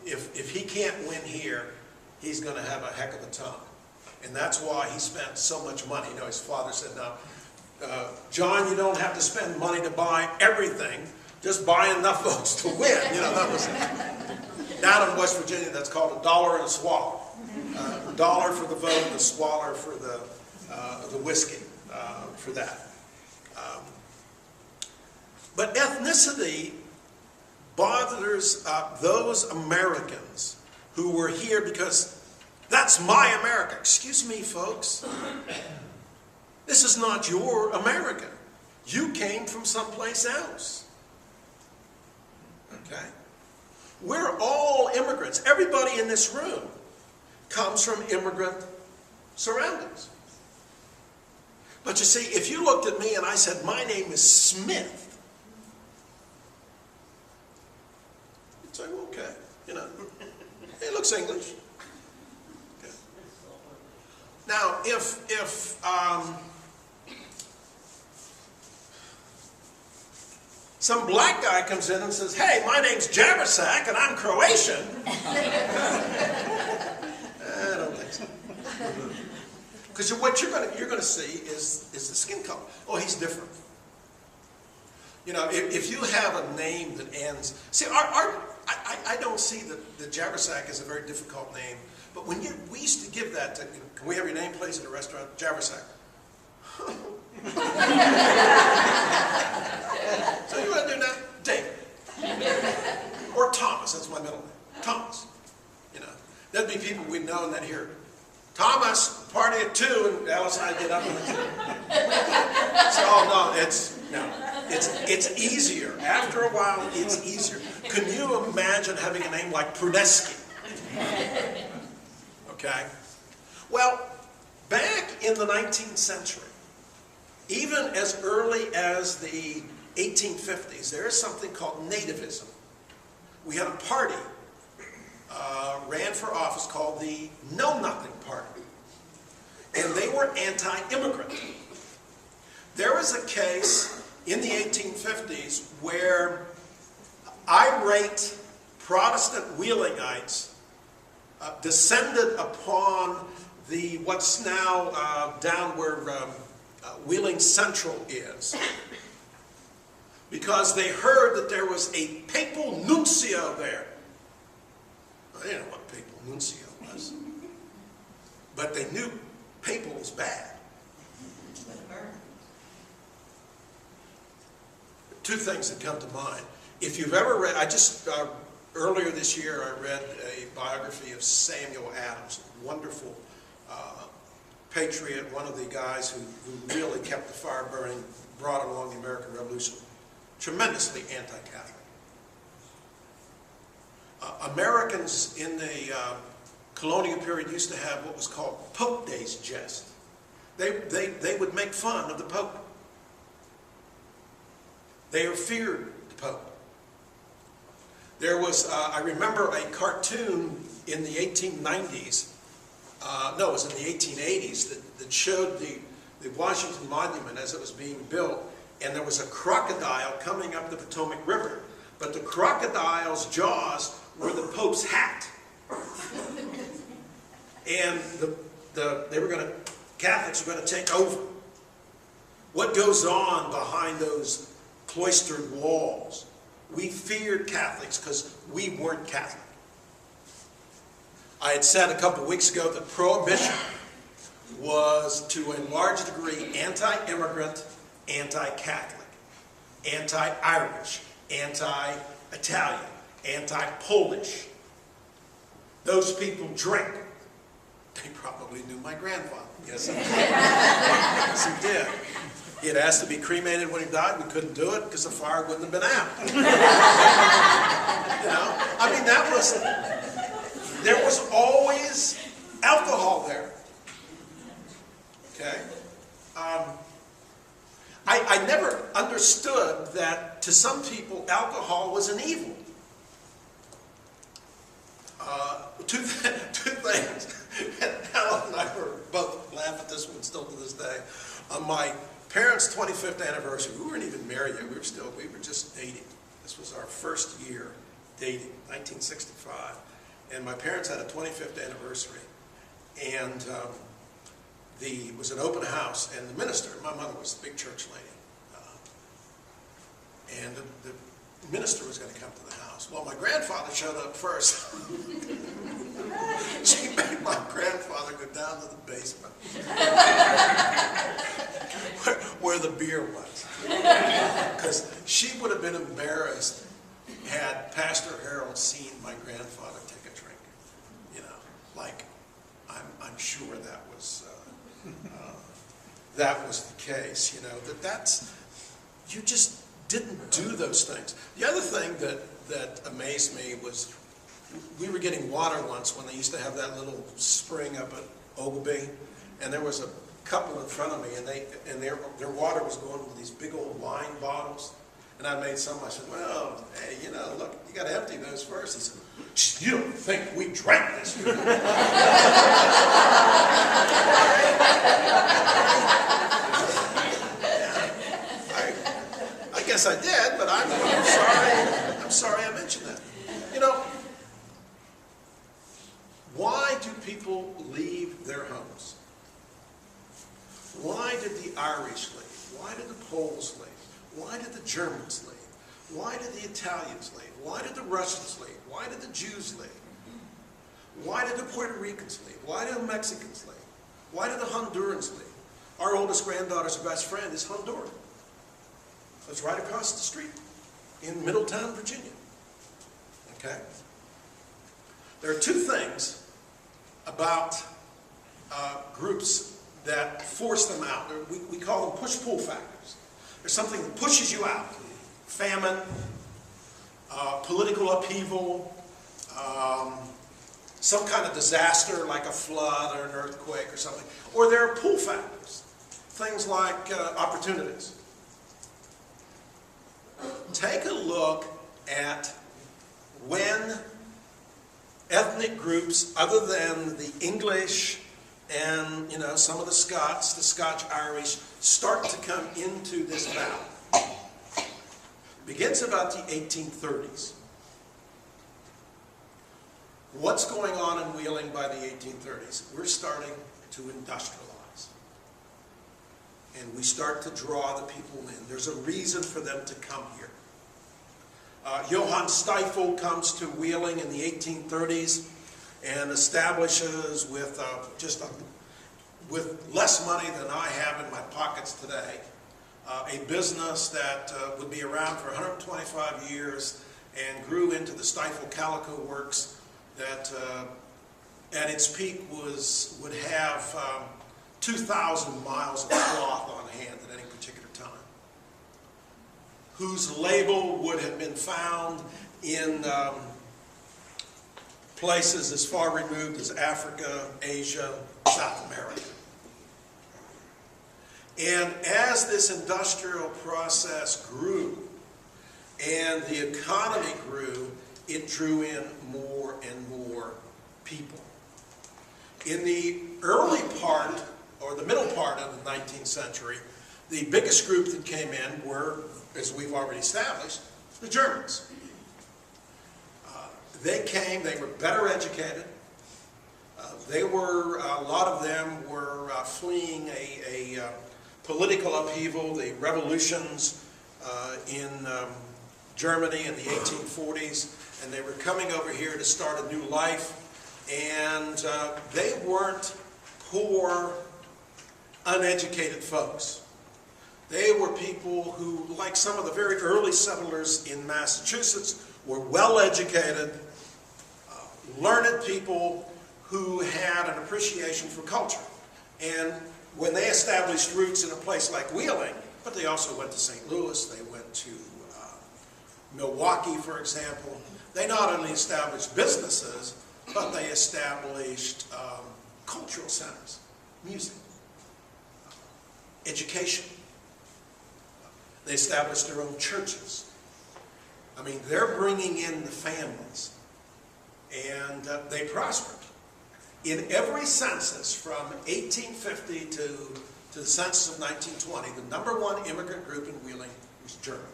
if he can't win here, he's going to have a heck of a time. And that's why he spent so much money. You know, his father said, no, John, you don't have to spend money to buy everything. Just buy enough votes to win. You know, that was down in West Virginia, that's called a dollar and a swallow. A dollar for the vote, and a swallow for the whiskey for that. But ethnicity bothers those Americans who were here because that's my America. Excuse me, folks. This is not your America. You came from someplace else. Okay? We're all immigrants. Everybody in this room comes from immigrant surroundings. But you see, if you looked at me and I said, my name is Smith, you'd say, well, okay, you know, it looks English. Okay. Now, if some black guy comes in and says, hey, my name's Javersak and I'm Croatian, I don't think so. Because what you're going to see is the skin color. Oh, he's different. You know, if you have a name that ends... See, I don't see that Javersak is a very difficult name. But when we used to give that to... Can we have your name, please, at a restaurant? Javersak. So you want to do now? David. Or Thomas. That's my middle name. Thomas. You know, there'd be people we'd know and they'd hear, Thomas, party at 2, and Alice and I get up at 2. So it's easier. After a while, it's easier. Can you imagine having a name like Prudeski? Okay? Well, back in the 19th century, even as early as the 1850s, there is something called nativism. We had a party ran for office called the Know Nothing Party. And they were anti-immigrant. There was a case in the 1850s where irate Protestant Wheelingites descended upon what's now down where Wheeling Central is, because they heard that there was a papal nuncio there. Well, they didn't know what a papal nuncio was, but they knew papal was bad. Two things that come to mind. If you've ever read, earlier this year I read a biography of Samuel Adams, a wonderful patriot, one of the guys who really kept the fire burning, brought along the American Revolution. Tremendously anti-Catholic. Americans in the colonial period used to have what was called Pope Days jest. They would make fun of the Pope. They feared the Pope. There was, I remember a cartoon in the 1890s, no, it was in the 1880s, that showed the Washington Monument as it was being built, and there was a crocodile coming up the Potomac River, but the crocodile's jaws were the Pope's hat. And Catholics were going to take over. What goes on behind those cloistered walls? We feared Catholics because we weren't Catholic. I had said a couple weeks ago that prohibition was to a large degree anti-immigrant, anti-Catholic, anti-Irish, anti-Italian, anti-Polish. Those people drink. They probably knew my grandfather. Yes, he did. Yes, he did. He had asked to be cremated when he died. We couldn't do it because the fire wouldn't have been out. You know, I mean, there was always alcohol there. Okay? I never understood that to some people alcohol was an evil. Two things. Alan and I were both laugh at this one still to this day. On my parents' 25th anniversary, we weren't even married yet. We were just dating. This was our first year dating, 1965. and my parents had a 25th anniversary, and it was an open house, and the minister, my mother was a big church lady, and the minister was going to come to the house. Well, my grandfather showed up first. She made my grandfather go down to the basement where the beer was, because she would have been embarrassed had Pastor Harold seen my grandfather take a drink. You know, like I'm sure that was the case. You know, that's you just didn't do those things. The other thing that amazed me was we were getting water once when they used to have that little spring up at Ogilvy, and there was a couple in front of me, and their water was going into these big old wine bottles. And I made some. I said, "Well, hey, you know, look, you got to empty those first." He said, "You don't think we drank this?" I guess I did, but I'm sorry I mentioned that. You know, why do people leave their homes? Why did the Irish leave? Why did the Poles leave? Why did the Germans leave? Why did the Italians leave? Why did the Russians leave? Why did the Jews leave? Why did the Puerto Ricans leave? Why did the Mexicans leave? Why did the Hondurans leave? Our oldest granddaughter's best friend is Honduran. It's right across the street in Middletown, Virginia. Okay? There are two things about groups that force them out. We call them push-pull factors. There's something that pushes you out. Famine, political upheaval, some kind of disaster like a flood or an earthquake or something. Or there are pull factors. Things like opportunities. Take a look at when ethnic groups other than the English and, you know, some of the Scots, the Scotch-Irish, start to come into this valley. It begins about the 1830s. What's going on in Wheeling by the 1830s? We're starting to industrialize. And we start to draw the people in. There's a reason for them to come here. Johann Stiefel comes to Wheeling in the 1830s and establishes with less money than I have in my pockets today, a business that would be around for 125 years and grew into the Stiefel Calico Works that at its peak would have 2,000 miles of cloth on hand at any particular time, whose label would have been found in places as far removed as Africa, Asia, South America. And as this industrial process grew and the economy grew, it drew in more and more people. In the early part, or the middle part of the 19th century, the biggest group that came in were, as we've already established, the Germans. They came, they were better educated. A lot of them were fleeing a political upheaval, the revolutions in Germany in the 1840s, and they were coming over here to start a new life. And they weren't poor, uneducated folks. They were people who, like some of the very early settlers in Massachusetts, were well-educated, learned people who had an appreciation for culture. And when they established roots in a place like Wheeling, but they also went to St. Louis, they went to Milwaukee, for example, they not only established businesses, but they established cultural centers, music, education. They established their own churches. I mean, they're bringing in the families, and they prospered. In every census from 1850 to the census of 1920, the #1 immigrant group in Wheeling was German.